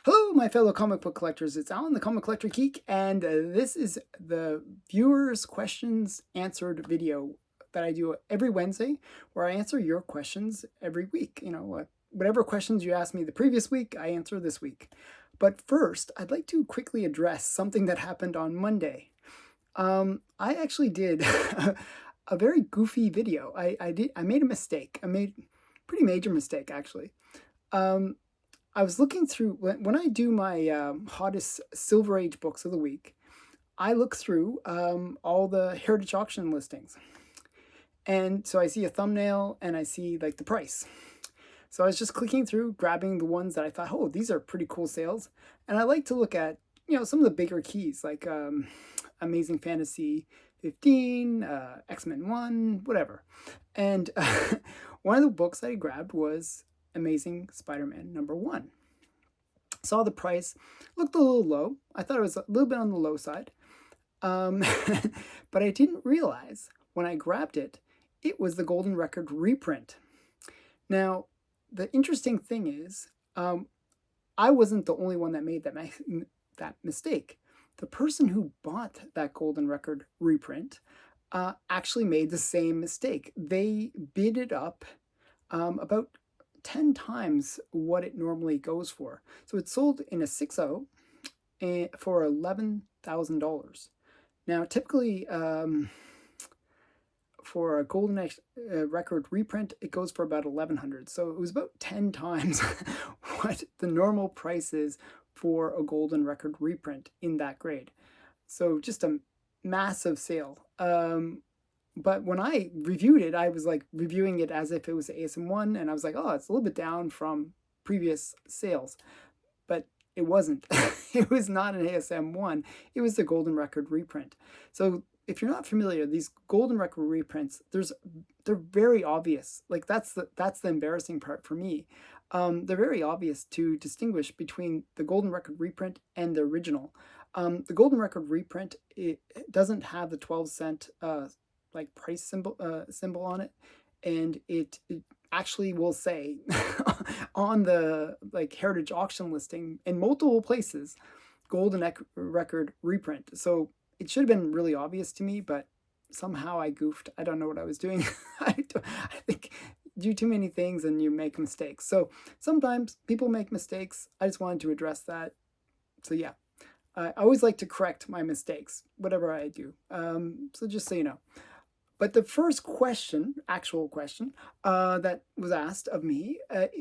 Hello, my fellow comic book collectors. It's Alan, the Comic Collector Geek, and this is the viewers' questions answered video that I do every Wednesday, where I answer your questions every week. Whatever questions you asked me the previous week, I answer this week. But first, I'd like to quickly address something that happened on Monday. I actually did a very goofy video. I made a mistake. I made a pretty major mistake, actually. I was looking through when I do my hottest Silver Age books of the week. I look through all the Heritage auction listings, and so I see a thumbnail and I see like the price. So I was just clicking through, grabbing the ones that I thought, oh, these are pretty cool sales, and I like to look at some of the bigger keys like Amazing Fantasy 15, X-Men 1, whatever. And one of the books I grabbed was Amazing Spider-Man #1. Saw the price, looked a little low. I thought it was a little bit on the low side. But I didn't realize when I grabbed it, it was the Golden Record reprint. Now, the interesting thing is, I wasn't the only one that made that mistake. The person who bought that Golden Record reprint actually made the same mistake. They bid it up about 10 times what it normally goes for. So it's sold in a 6.0 for $11,000. Now, typically, for a Golden Record reprint, it goes for about $1,100. So it was about 10 times what the normal price is for a Golden Record reprint in that grade. So just a massive sale. But when I reviewed it, I was like reviewing it as if it was ASM1, and I was like, oh, it's a little bit down from previous sales. But it wasn't. It was not an ASM1. It was the Golden Record reprint. So if you're not familiar, these Golden Record reprints, they're very obvious. Like that's the embarrassing part for me. They're very obvious to distinguish between the Golden Record reprint and the original. The Golden Record reprint, it doesn't have the 12-cent like price symbol on it, and it actually will say on the like Heritage auction listing in multiple places, Golden Record reprint. So it should have been really obvious to me, but somehow I goofed. I don't know what I was doing. I think you do too many things and you make mistakes. So sometimes people make mistakes. I just wanted to address that. So yeah, I always like to correct my mistakes, whatever I do. So just so you know. But the first question, actual question, that was asked of me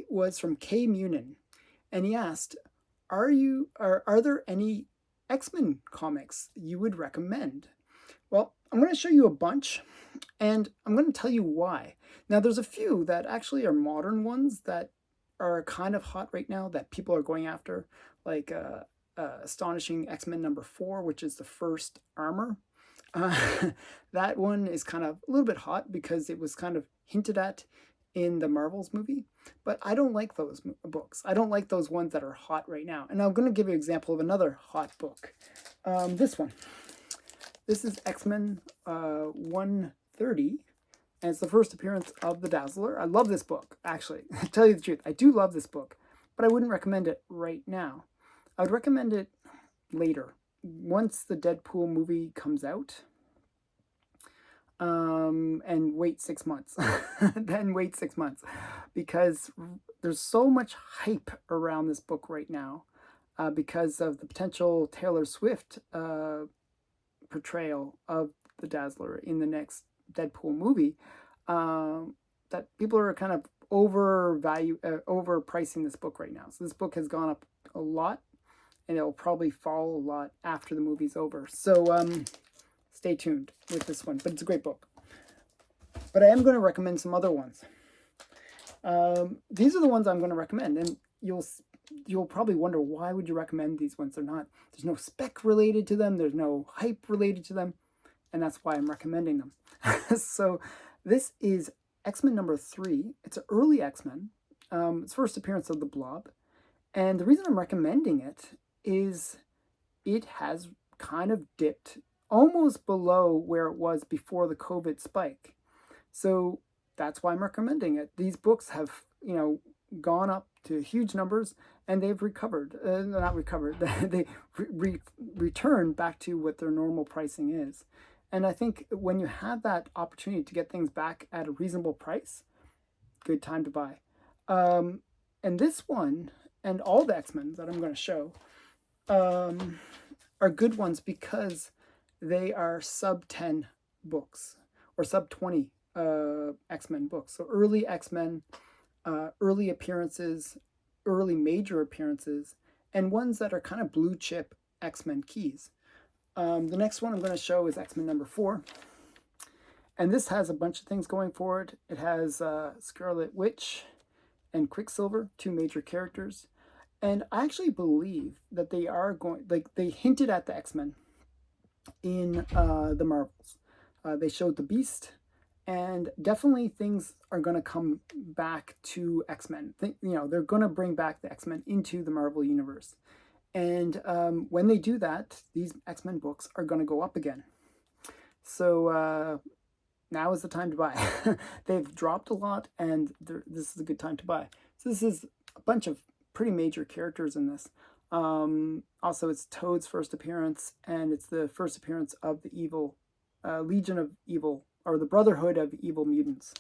was from K. Munin. And he asked, are there any X-Men comics you would recommend? Well, I'm going to show you a bunch, and I'm going to tell you why. Now, there's a few that actually are modern ones that are kind of hot right now that people are going after, like Astonishing X-Men #4, which is the first armor. That one is kind of a little bit hot because it was kind of hinted at in the Marvels movie, but I don't like those books. I don't like those ones that are hot right now. And I'm going to give you an example of another hot book. This one. This is X-Men 130, and it's the first appearance of the Dazzler. I love this book, actually. To tell you the truth, I do love this book, but I wouldn't recommend it right now. I would recommend it later, once the Deadpool movie comes out, and wait 6 months. Then wait 6 months, because there's so much hype around this book right now because of the potential Taylor Swift portrayal of the Dazzler in the next Deadpool movie, that people are kind of overpricing this book right now. So this book has gone up a lot, and it'll probably fall a lot after the movie's over. So stay tuned with this one, but it's a great book. But I am going to recommend some other ones. These are the ones I'm going to recommend, and you'll probably wonder, why would you recommend these ones? There's no spec related to them, there's no hype related to them, and that's why I'm recommending them. So this is X-Men #3. It's an early X-Men. It's first appearance of the Blob, and the reason I'm recommending it is it has kind of dipped almost below where it was before the COVID spike. So that's why I'm recommending it. These books have, gone up to huge numbers, and they've recovered, not recovered, they returned back to what their normal pricing is. And I think when you have that opportunity to get things back at a reasonable price, good time to buy. And this one, and all the X-Men that I'm going to show, are good ones because they are sub 10 books or sub 20 X-Men books. So early X-Men, early appearances, early major appearances, and ones that are kind of blue chip X-Men keys. The next one I'm going to show is X-Men number 4. And this has a bunch of things going for it. It has Scarlet Witch and Quicksilver, 2 major characters. And I actually believe that they are going, like, they hinted at the X-Men in the Marvels. They showed the Beast, and definitely things are going to come back to X-Men. They're going to bring back the X-Men into the Marvel Universe. And when they do that, these X-Men books are going to go up again. So now is the time to buy. They've dropped a lot, and this is a good time to buy. So this is a bunch of pretty major characters in this. Also, it's Toad's first appearance, and it's the first appearance of the evil Legion of Evil, or the Brotherhood of Evil Mutants.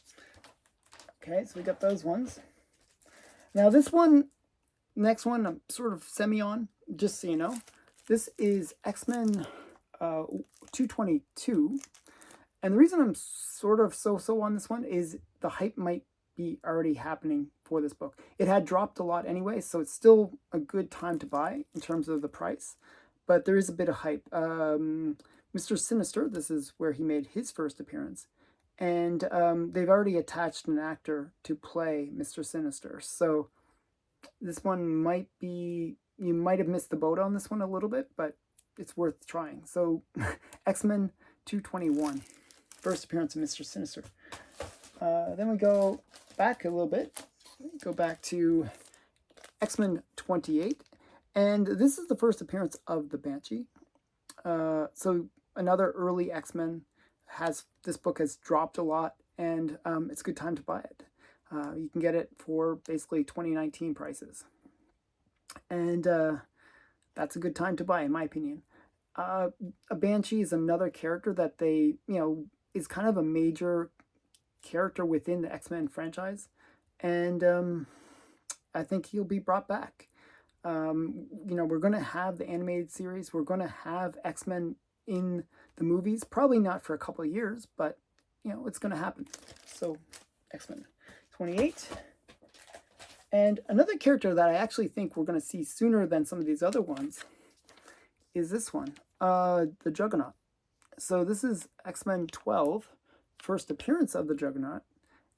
Okay, so we got those ones. Now this one, next one, I'm sort of semi-on, just so you know. This is X-Men 222. And the reason I'm sort of so-so on this one is the hype might be already happening for this book. It had dropped a lot anyway, so it's still a good time to buy in terms of the price. But there is a bit of hype. Mr. Sinister, this is where he made his first appearance. And they've already attached an actor to play Mr. Sinister. So this one might be, you might have missed the boat on this one a little bit, but it's worth trying. So X-Men 221. First appearance of Mr. Sinister. Then we go back a little bit. Go back to X-Men 28. And this is the first appearance of the Banshee. So another early X-Men this book has dropped a lot, and it's a good time to buy it. You can get it for basically 2019 prices. And that's a good time to buy, in my opinion. A Banshee is another character that they, is kind of a major character within the X-Men franchise, and I think he'll be brought back. We're going to have the animated series. We're going to have X-Men in the movies, probably not for a couple of years, but it's going to happen. So X-Men 28. And another character that I actually think we're going to see sooner than some of these other ones is this one, the Juggernaut. So this is X-Men 12, first appearance of the Juggernaut,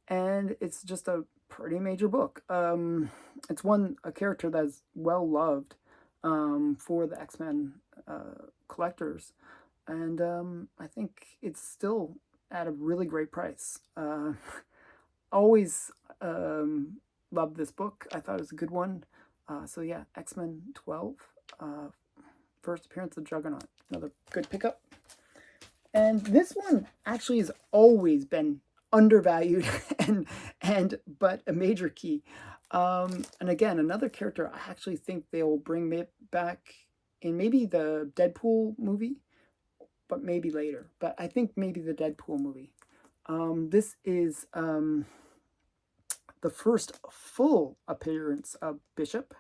and it's just a pretty major book. It's a character that's well loved for the X-Men collectors, and I think it's still at a really great price. Always loved this book. I thought it was a good one. So yeah, X-Men 12, first appearance of Juggernaut, another good pickup. And this one actually has always been undervalued but a major key. And again, another character I actually think they'll bring back in maybe the Deadpool movie, but maybe later. But I think maybe the Deadpool movie. This is the first full appearance of Bishop.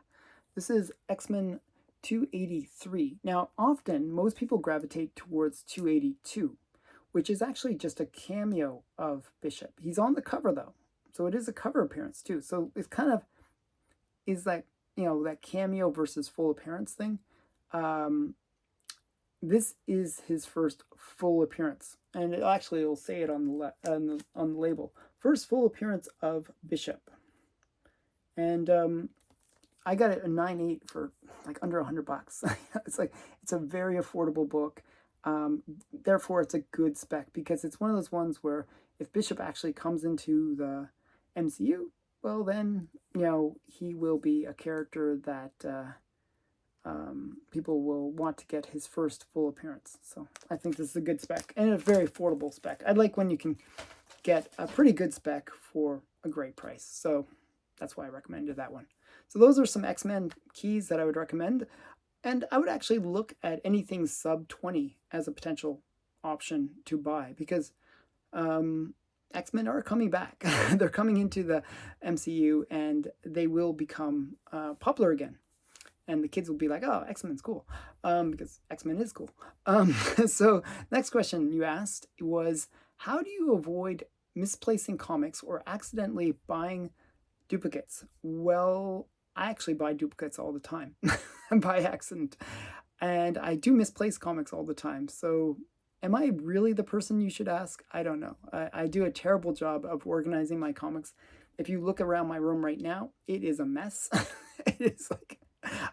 This is X-Men 283. Now, often, most people gravitate towards 282, which is actually just a cameo of Bishop. He's on the cover, though, so it is a cover appearance, too. So it's kind of is like, that cameo versus full appearance thing. This is his first full appearance, and it'll say it on the label. First full appearance of Bishop. And I got it a 9.8 for like under $100. It's a very affordable book. Therefore, it's a good spec because it's one of those ones where if Bishop actually comes into the MCU, well then, he will be a character that people will want to get his first full appearance. So I think this is a good spec and a very affordable spec. I like when you can get a pretty good spec for a great price. So that's why I recommended that one. So those are some X-Men keys that I would recommend. And I would actually look at anything sub 20 as a potential option to buy, because X-Men are coming back. They're coming into the MCU, and they will become popular again. And the kids will be like, oh, X-Men's cool, because X-Men is cool. So next question you asked was, how do you avoid misplacing comics or accidentally buying duplicates? Well, I actually buy duplicates all the time by accident. And I do misplace comics all the time. So am I really the person you should ask? I don't know. I do a terrible job of organizing my comics. If you look around my room right now, it is a mess. It is like,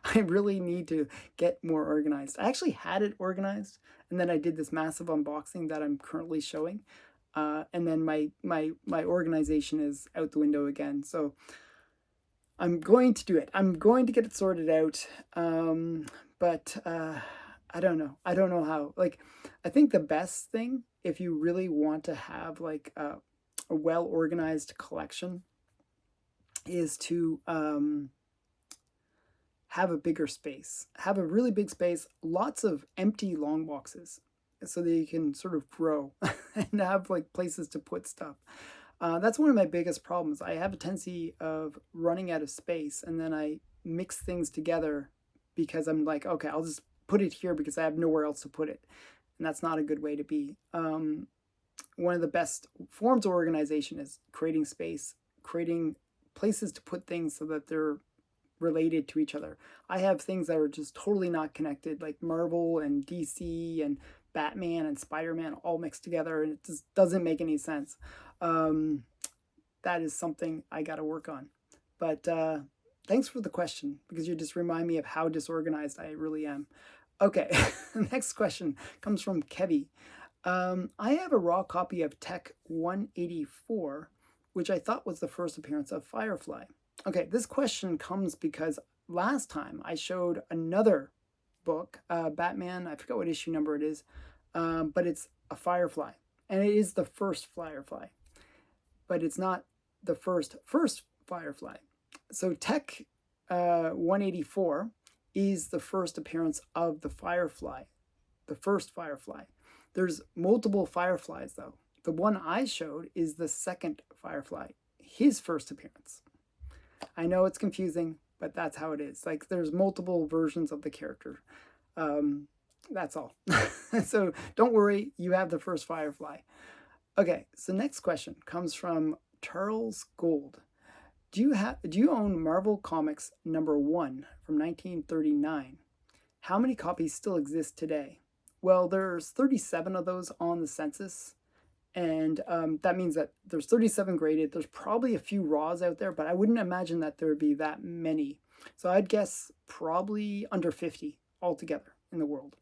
I really need to get more organized. I actually had it organized, and then I did this massive unboxing that I'm currently showing. And then my organization is out the window again. So I'm going to do it. I'm going to get it sorted out. But I don't know. I don't know how. Like, I think the best thing, if you really want to have like a well organized collection, is to have a bigger space. Have a really big space, lots of empty long boxes, so that you can sort of grow and have like places to put stuff. That's one of my biggest problems. I have a tendency of running out of space, and then I mix things together because I'm like, okay, I'll just put it here because I have nowhere else to put it. And that's not a good way to be. One of the best forms of organization is creating space, creating places to put things so that they're related to each other. I have things that are just totally not connected, like Marvel and DC and Batman and Spider-Man all mixed together, and it just doesn't make any sense. That is something I got to work on. But thanks for the question, because you just remind me of how disorganized I really am. Okay, next question comes from Kevy. I have a raw copy of Tech 184, which I thought was the first appearance of Firefly. Okay, this question comes because last time I showed another book, Batman, I forgot what issue number it is, but it's a Firefly. And it is the first Firefly, but it's not the first Firefly. So Tech 184 is the first appearance of the Firefly, the first Firefly. There's multiple Fireflies, though. The one I showed is the second Firefly, his first appearance. I know it's confusing, but that's how it is. Like, there's multiple versions of the character. That's all. So don't worry, you have the first Firefly. Okay, so next question comes from Charles Gold. Do you own Marvel Comics #1 from 1939? How many copies still exist today? Well, there's 37 of those on the census, and that means that there's 37 graded. There's probably a few raws out there, but I wouldn't imagine that there would be that many. So I'd guess probably under 50 altogether in the world.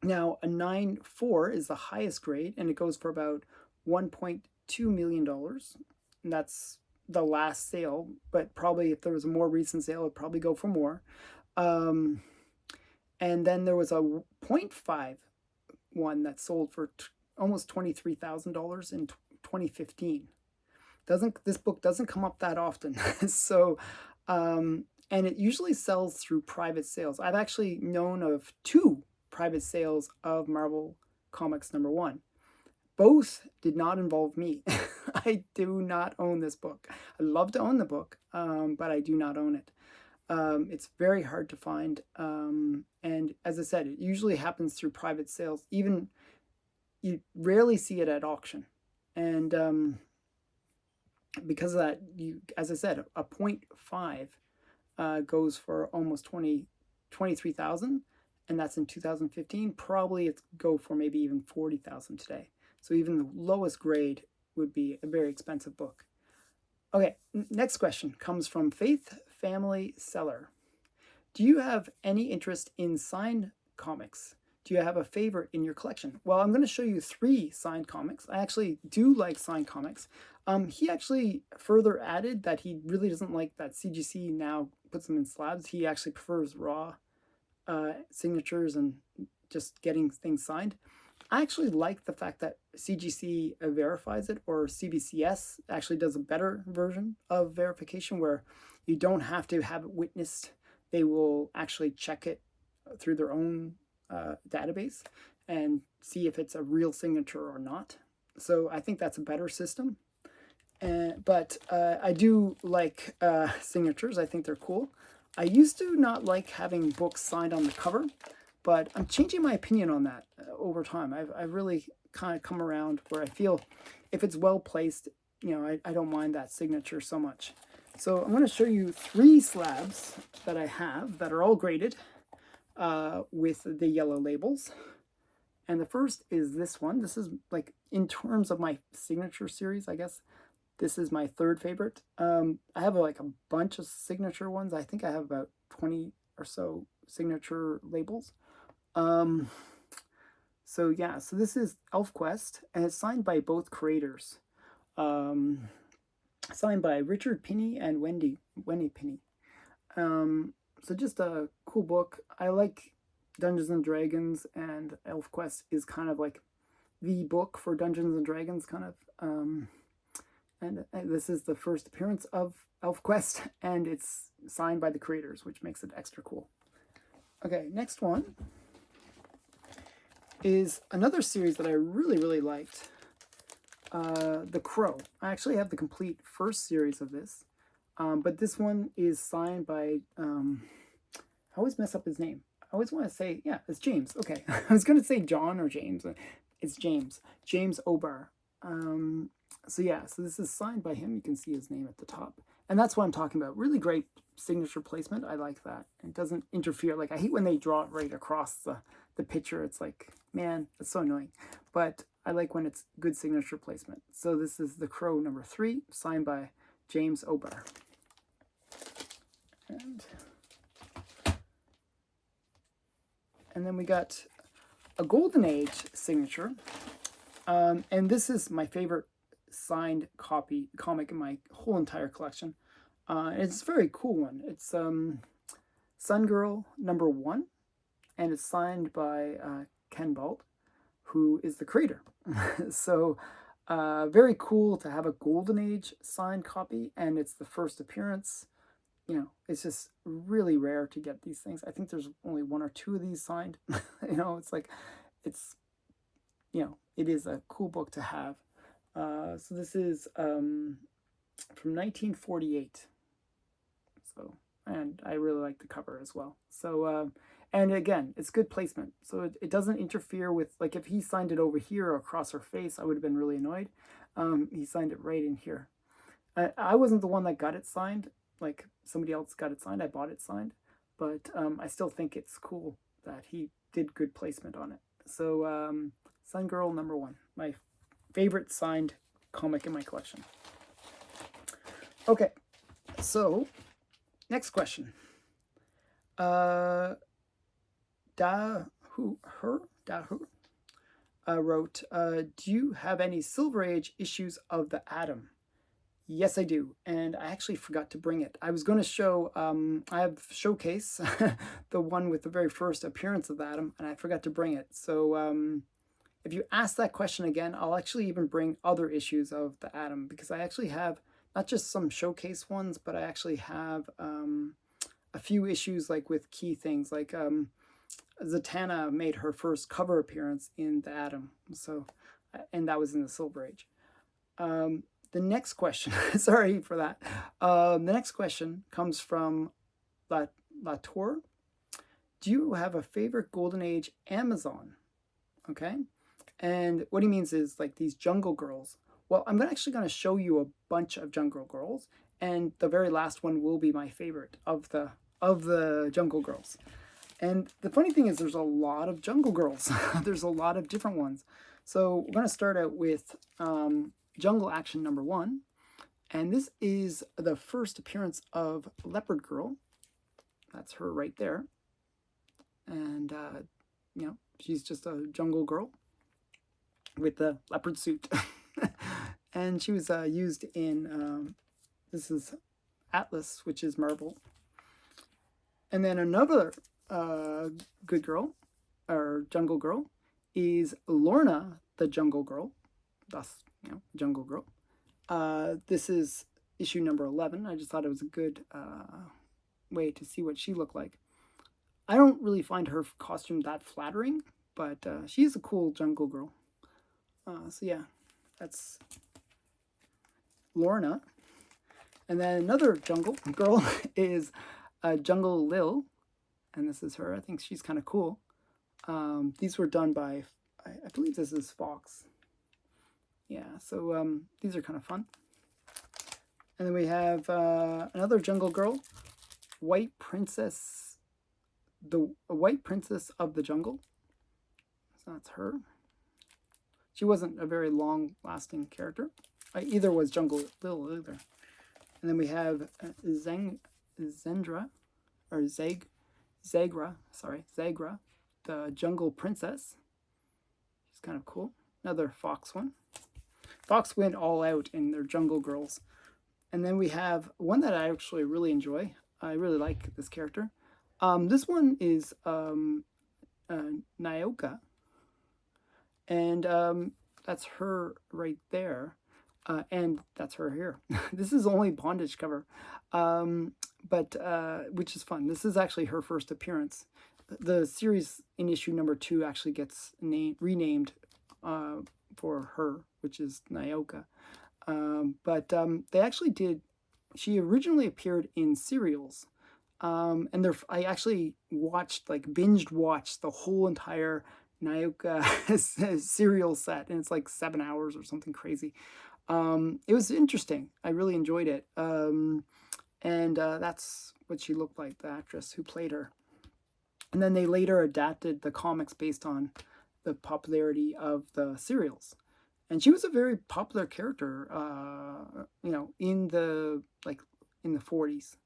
Now, a 9.4 is the highest grade, and it goes for about $1.2 million. And that's the last sale, but probably if there was a more recent sale, it'd probably go for more. And then there was a 0.5 one that sold for almost $23,000 in 2015. This book doesn't come up that often. So, and it usually sells through private sales. I've actually known of 2 private sales of Marvel Comics #1. Both did not involve me. I do not own this book. I'd love to own the book, but I do not own it. It's very hard to find. And as I said, it usually happens through private sales. Even you rarely see it at auction. And because of that, as I said, a 0.5 goes for almost 23,000, and that's in 2015. Probably it's go for maybe even 40,000 today. So even the lowest grade would be a very expensive book. Okay, next question comes from Faith Family Seller. Do you have any interest in signed comics? Do you have a favorite in your collection? Well, I'm going to show you 3 signed comics. I actually do like signed comics. He actually further added that he really doesn't like that CGC now puts them in slabs. He actually prefers raw signatures and just getting things signed. I actually like the fact that CGC verifies it, or CBCS actually does a better version of verification where you don't have to have it witnessed. They will actually check it through their own database and see if it's a real signature or not. So I think that's a better system. But I do like signatures. I think they're cool. I used to not like having books signed on the cover, but I'm changing my opinion on that over time. I've really kind of come around where I feel if it's well placed, you know, I don't mind that signature so much. So I'm going to show you 3 slabs that I have that are all graded with the yellow labels. And the first is this one. This is like, in terms of my signature series, I guess, this is my 3rd favorite. I have like a bunch of signature ones. I think I have about 20 or so signature labels. So yeah, so this is ElfQuest, and it's signed by both creators. Signed by Richard Pinney and Wendy Pinney. So just a cool book. I like Dungeons and Dragons, and ElfQuest is kind of like the book for Dungeons and Dragons, kind of. And this is the first appearance of ElfQuest, and it's signed by the creators, which makes it extra cool. Okay, next one is another series that I really, really liked, The Crow. I actually have the complete first series of this, but this one is signed by, I always mess up his name. I always want to say, yeah, it's James. Okay, I was going to say John or James. It's James. James Obar. So yeah, so this is signed by him. You can see his name at the top. And that's what I'm talking about. Really great signature placement. I like that. It doesn't interfere. Like, I hate when they draw it right across the picture. It's like, man, it's so annoying. But I like when it's good signature placement. So this is The Crow number 3, signed by James Obar. And then we got a Golden Age signature. And this is my favorite signed comic in my whole entire collection. It's a very cool one. It's Sun Girl number 1, and it's signed by Ken Balt, who is the creator. So very cool to have a Golden Age signed copy, and it's the first appearance. You know, it's just really rare to get these things. I think there's only 1 or 2 of these signed. You know, it's like, it's, you know, it is a cool book to have. So this is from 1948. So, and I really like the cover as well. So, and again, it's good placement. So it doesn't interfere with, like, if he signed it over here or across her face, I would have been really annoyed. He signed it right in here. I wasn't the one that got it signed. Like, somebody else got it signed. I bought it signed. But I still think it's cool that he did good placement on it. So, Sun Girl number 1, my favorite signed comic in my collection. Okay, so next question. Dahu wrote, do you have any Silver Age issues of the Atom? Yes, I do, and I actually forgot to bring it. I was going to show, I have Showcase, the one with the very first appearance of the Atom, and I forgot to bring it. So if you ask that question again, I'll actually even bring other issues of the Atom, because I actually have not just some Showcase ones, but I actually have a few issues like with key things, like Zatanna made her first cover appearance in the Atom, so, and that was in the Silver Age. The next question, sorry for that. The next question comes from Latour. Do you have a favorite Golden Age Amazon? Okay. And what he means is like these Jungle Girls. Well, I'm actually going to show you a bunch of Jungle Girls, and the very last one will be my favorite of the Jungle Girls. And the funny thing is there's a lot of Jungle Girls. There's a lot of different ones. So we're going to start out with Jungle Action number 1. And this is the first appearance of Leopard Girl. That's her right there. And, you know, she's just a jungle girl with the leopard suit. And she was used in, this is Atlas, which is Marvel. And then another good girl, or jungle girl, is Lorna, the Jungle Girl. Thus, Jungle Girl. This is issue number 11. I just thought it was a good way to see what she looked like. I don't really find her costume that flattering, but she is a cool Jungle Girl. So yeah, that's Lorna. And then another Jungle Girl is Jungle Lil, and this is her. I think she's kind of cool. These were done by, I believe this is Fox. Yeah, so these are kind of fun. And then we have another Jungle Girl, White Princess, the White Princess of the Jungle. So that's her. She wasn't a very long-lasting character. Either was Jungle Lil either. And then we have Zagra, the Jungle Princess. She's kind of cool. Another Fox one. Fox went all out in their Jungle Girls. And then we have one that I actually really enjoy. I really like this character. This one is Nyoka. And that's her right there. And that's her here. This is only bondage cover, but which is fun. This is actually her first appearance. The series in issue number 2 actually gets renamed for her, which is Nyoka. But they actually did. She originally appeared in serials, and I actually binged watched the whole entire Nyoka serial set, and it's like 7 hours or something crazy. It was interesting. I really enjoyed it. And that's what she looked like, the actress who played her. And then they later adapted the comics based on the popularity of the serials. And she was a very popular character, in the 40s.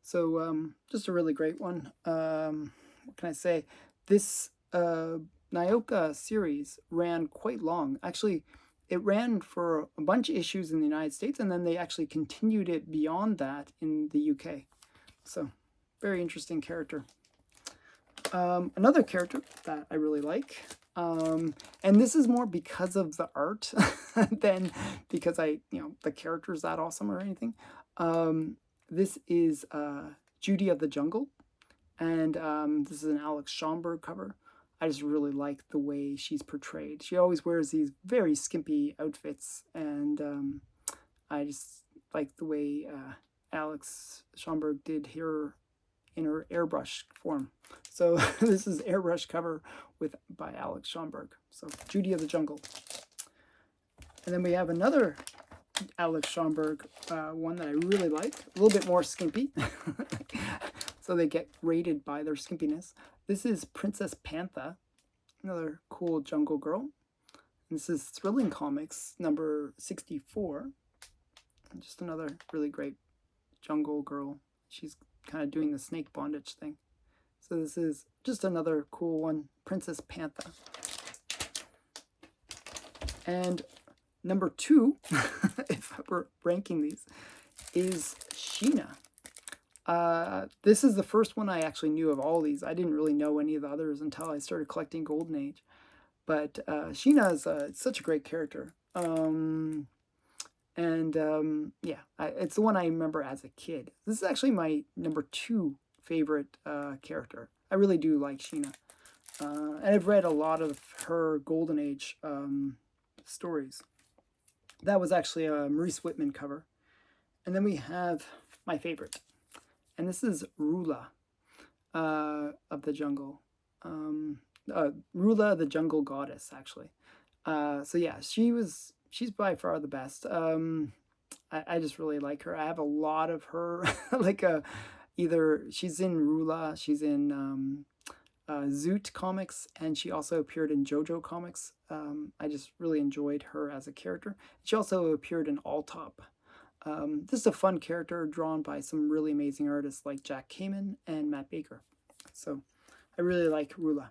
So just a really great one. What can I say? This Nyoka series ran quite long. Actually, it ran for a bunch of issues in the United States, and then they actually continued it beyond that in the UK. So, very interesting character. Another character that I really like, and this is more because of the art than because the character's that awesome or anything. This is Judy of the Jungle, and this is an Alex Schomburg cover. I just really like the way she's portrayed. She always wears these very skimpy outfits, and I just like the way Alex Schomburg did her in her airbrush form. So this is airbrush cover by Alex Schomburg. So Judy of the Jungle. And then we have another Alex Schomburg one that I really like. A little bit more skimpy. So they get rated by their skimpiness. This is Princess Pantha, another cool Jungle Girl. And this is Thrilling Comics number 64. And just another really great Jungle Girl. She's kind of doing the snake bondage thing. So this is just another cool one, Princess Pantha. And number 2, if we're ranking these, is Sheena. This is the first one I actually knew of all these. I didn't really know any of the others until I started collecting Golden Age. But Sheena is such a great character. It's the one I remember as a kid. This is actually my number 2 favorite character. I really do like Sheena. And I've read a lot of her Golden Age stories. That was actually a Maurice Whitman cover. And then we have my favorite. And this is Rula of the Jungle. Rula, the Jungle Goddess, actually. So yeah, she's by far the best. I just really like her. I have a lot of her. Either she's in Rula, she's in Zoot comics, and she also appeared in JoJo comics. I just really enjoyed her as a character. She also appeared in All Top. This is a fun character drawn by some really amazing artists like Jack Kamen and Matt Baker. So I really like Rula.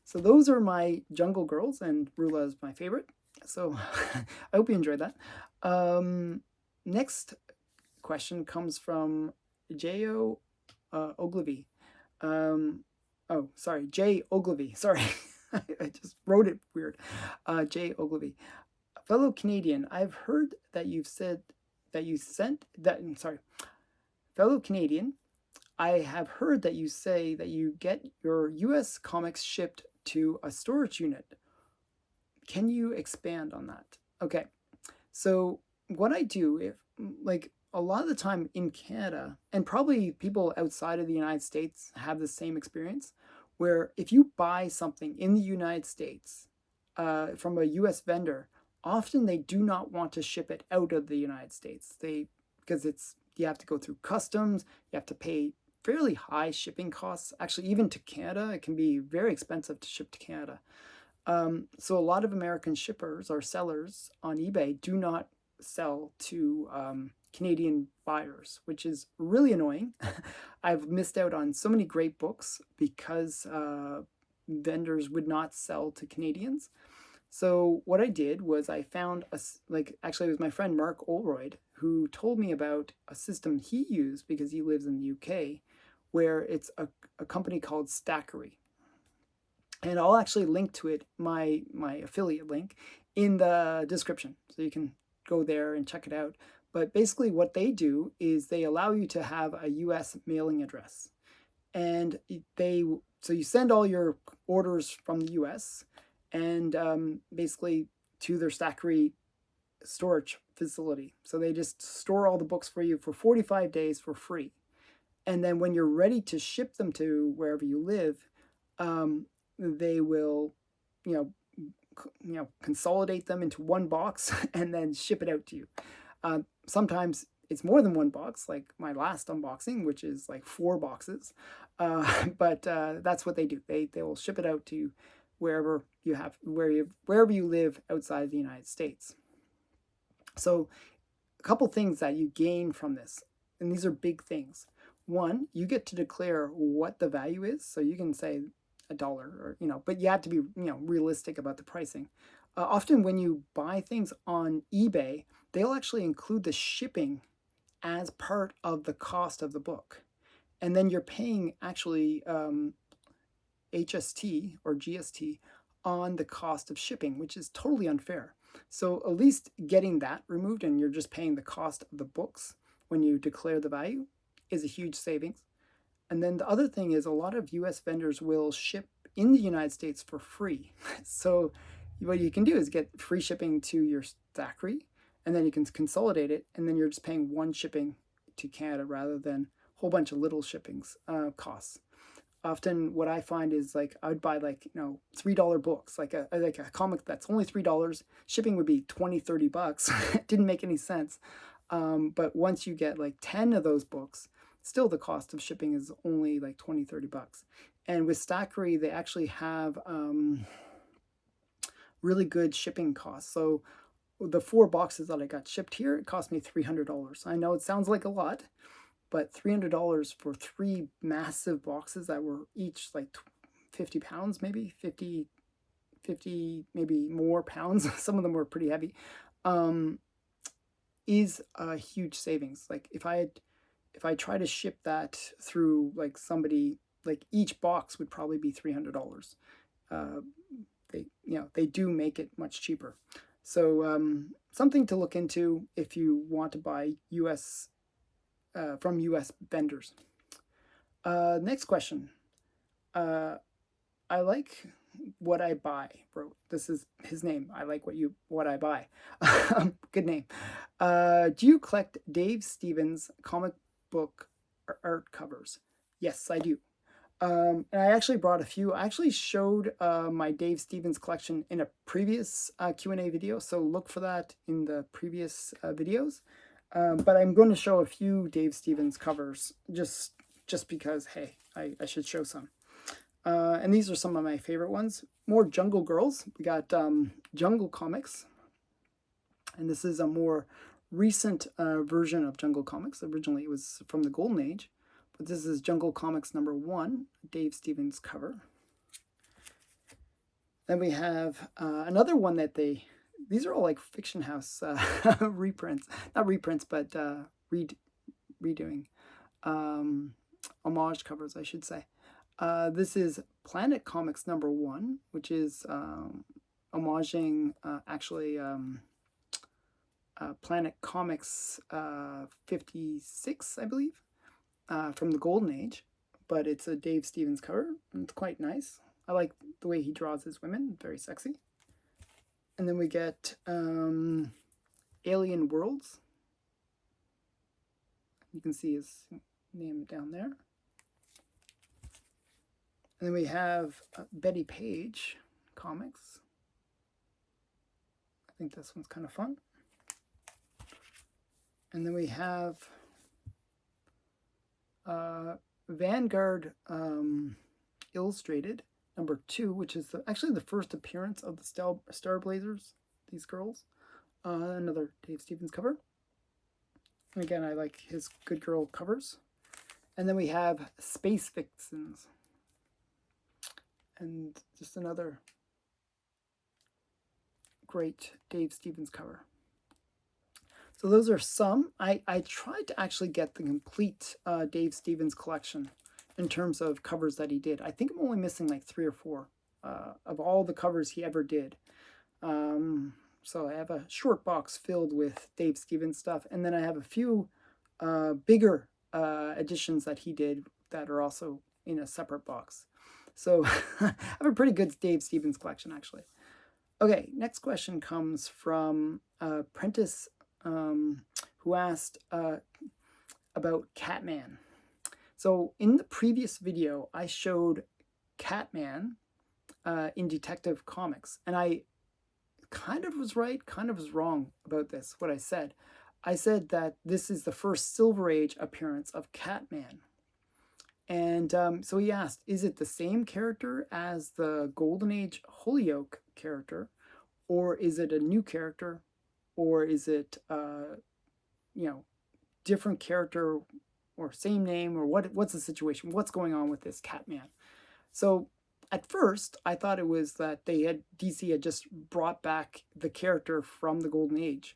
So those are my Jungle Girls, and Rula is my favorite. So I hope you enjoyed that. Next question comes from J. Ogilvy. Jay Ogilvy. Sorry. I just wrote it weird. Jay Ogilvy. Fellow Canadian, I've heard that you've said that you sent that. Sorry, fellow Canadian, I have heard that you say that you get your US comics shipped to a storage unit. Can you expand on that? Okay, so what I do, if like a lot of the time in Canada, and probably people outside of the United States have the same experience, where if you buy something in the United States from a US vendor, often they do not want to ship it out of the United States. Because it's you have to go through customs, you have to pay fairly high shipping costs. Actually, even to Canada, it can be very expensive to ship to Canada. So a lot of American shippers or sellers on eBay do not sell to Canadian buyers, which is really annoying. I've missed out on so many great books because vendors would not sell to Canadians. So what I did was I found actually it was my friend Mark Olroyd who told me about a system he used because he lives in the UK, where it's a company called Stackery. And I'll actually link to it, my affiliate link, in the description, so you can go there and check it out. But basically what they do is they allow you to have a US mailing address. And so you send all your orders from the US and basically to their Stackery storage facility. So they just store all the books for you for 45 days for free. And then when you're ready to ship them to wherever you live, they will, consolidate them into one box and then ship it out to you. Sometimes it's more than one box, like my last unboxing, which is like 4 boxes. But that's what they do. They will ship it out to you wherever you live outside of the United States. So a couple things that you gain from this, and these are big things. One, you get to declare what the value is. So you can say $1 or, but you have to be, realistic about the pricing. Often when you buy things on eBay, they'll actually include the shipping as part of the cost of the book. And then you're paying actually HST or GST on the cost of shipping, which is totally unfair. So at least getting that removed and you're just paying the cost of the books when you declare the value is a huge savings. And then the other thing is a lot of US vendors will ship in the United States for free. So what you can do is get free shipping to your Stackery, and then you can consolidate it, and then you're just paying one shipping to Canada rather than a whole bunch of little shippings costs. Often what I find is like I would buy $3 books, like a comic that's only $3. Shipping would be $20-$30. It didn't make any sense. But once you get like 10 of those books, still the cost of shipping is only like $20-$30. And with Stackery, they actually have really good shipping costs. So the 4 boxes that I got shipped here, it cost me $300. I know it sounds like a lot, but $300 for 3 massive boxes that were each like 50 pounds, maybe 50 maybe more pounds. Some of them were pretty heavy. Is a huge savings. Like if I try to ship that through like somebody, like each box would probably be $300. They do make it much cheaper. So something to look into if you want to buy US from US vendors. Next question. I like what I buy, bro. This is his name. I like what I buy. Good name. Do you collect Dave Stevens comic book art covers? Yes, I do. And I actually brought a few. I actually showed my Dave Stevens collection in a previous Q&A video, so look for that in the previous videos. But I'm going to show a few Dave Stevens covers just because, hey, I should show some. And these are some of my favorite ones. More Jungle Girls. We got Jungle Comics. And this is a more recent version of Jungle Comics. Originally it was from the Golden Age. But this is Jungle Comics #1, Dave Stevens cover. Then we have another one that these are all like Fiction House reprints. Not reprints, but redoing. Homage covers, I should say. This is Planet Comics #1, which is homaging actually Planet Comics 56, I believe, from the Golden Age, but it's a Dave Stevens cover, and it's quite nice. I like the way he draws his women, very sexy. And then we get Alien Worlds. You can see his name down there. And then we have Betty Page comics. I think this one's kind of fun. And then we have Vanguard Illustrated #2, which is actually the first appearance of the Star Blazers, these girls. Another Dave Stevens cover. And again, I like his good girl covers. And then we have Space Vixens. And just another great Dave Stevens cover. So those are some. I tried to actually get the complete Dave Stevens collection in terms of covers that he did. I think I'm only missing like 3 or 4 of all the covers he ever did. So I have a short box filled with Dave Stevens stuff, and then I have a few bigger editions that he did that are also in a separate box. So I have a pretty good Dave Stevens collection, actually. Okay, next question comes from Prentice, who asked about Catman. So in the previous video, I showed Catman in Detective Comics, and I kind of was right, kind of was wrong about this, what I said. I said that this is the first Silver Age appearance of Catman. And so he asked, is it the same character as the Golden Age Holyoke character, or is it a new character, or is it, different character, or same name, or what's the situation? What's going on with this Catman? So at first, I thought it was that DC had just brought back the character from the Golden Age,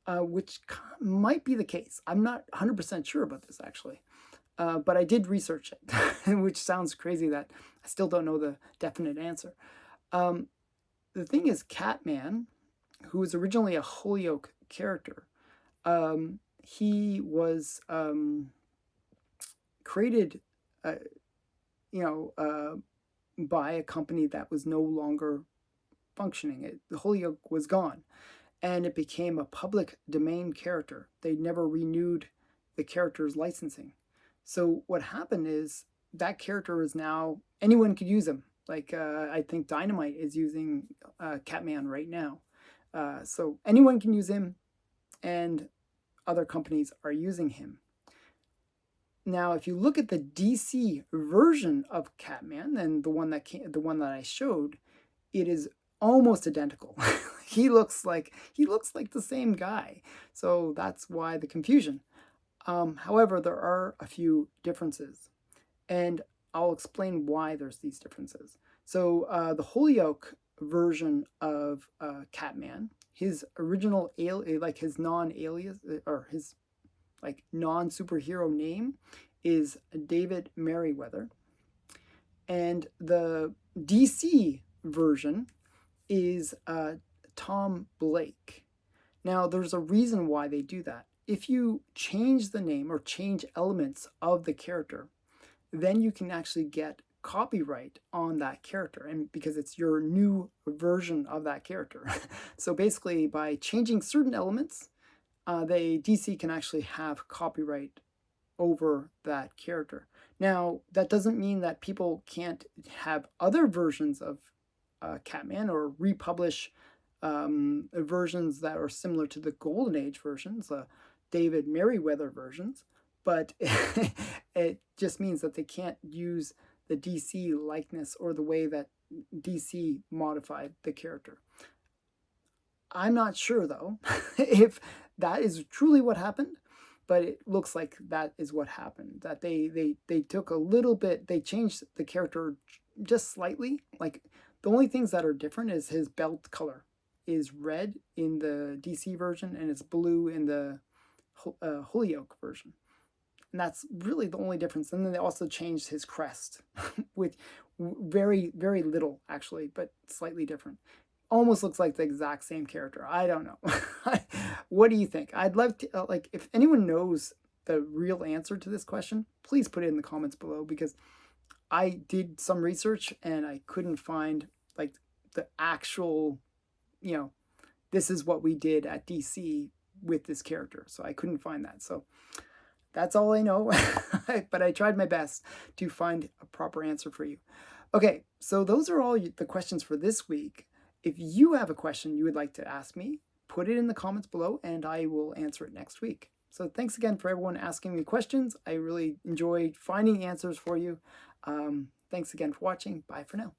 which might be the case. I'm not 100% sure about this, actually. But I did research it, which sounds crazy that I still don't know the definite answer. The thing is, Catman, who was originally a Holyoke character, he was created, by a company that was no longer functioning. The Holyoke was gone, and it became a public domain character. They never renewed the character's licensing. So what happened is that character is now, anyone could use him. Like I think Dynamite is using Catman right now. So anyone can use him, and other companies are using him. Now, if you look at the DC version of Catman and the one that I showed, it is almost identical. he looks like the same guy. So that's why the confusion. However, there are a few differences, and I'll explain why there's these differences. So the Holyoke version of Catman, his original his non-alias or his non-superhero name is David Merriweather, and the DC version is Tom Blake. Now, there's a reason why they do that. If you change the name or change elements of the character, then you can actually get copyright on that character, and because it's your new version of that character. So basically, by changing certain elements, DC can actually have copyright over that character. Now, that doesn't mean that people can't have other versions of Catman or republish versions that are similar to the Golden Age versions, David Merriweather versions, but it just means that they can't use the DC likeness or the way that DC modified the character. I'm not sure, though, if that is truly what happened, but it looks like that is what happened, that they took a little bit, they changed the character just slightly. Like, the only things that are different is his belt color is red in the DC version, and it's blue in the Holyoke version. And that's really the only difference. And then they also changed his crest with very, very little, actually, but slightly different. Almost looks like the exact same character. I don't know. What do you think? I'd love to, like, if anyone knows the real answer to this question, please put it in the comments below, because I did some research and I couldn't find like the actual, you know, this is what we did at DC with this character. So I couldn't find that. So that's all I know, but I tried my best to find a proper answer for you. Okay, so those are all the questions for this week. If you have a question you would like to ask me, put it in the comments below and I will answer it next week. So thanks again for everyone asking me questions. I really enjoyed finding answers for you. Thanks again for watching. Bye for now.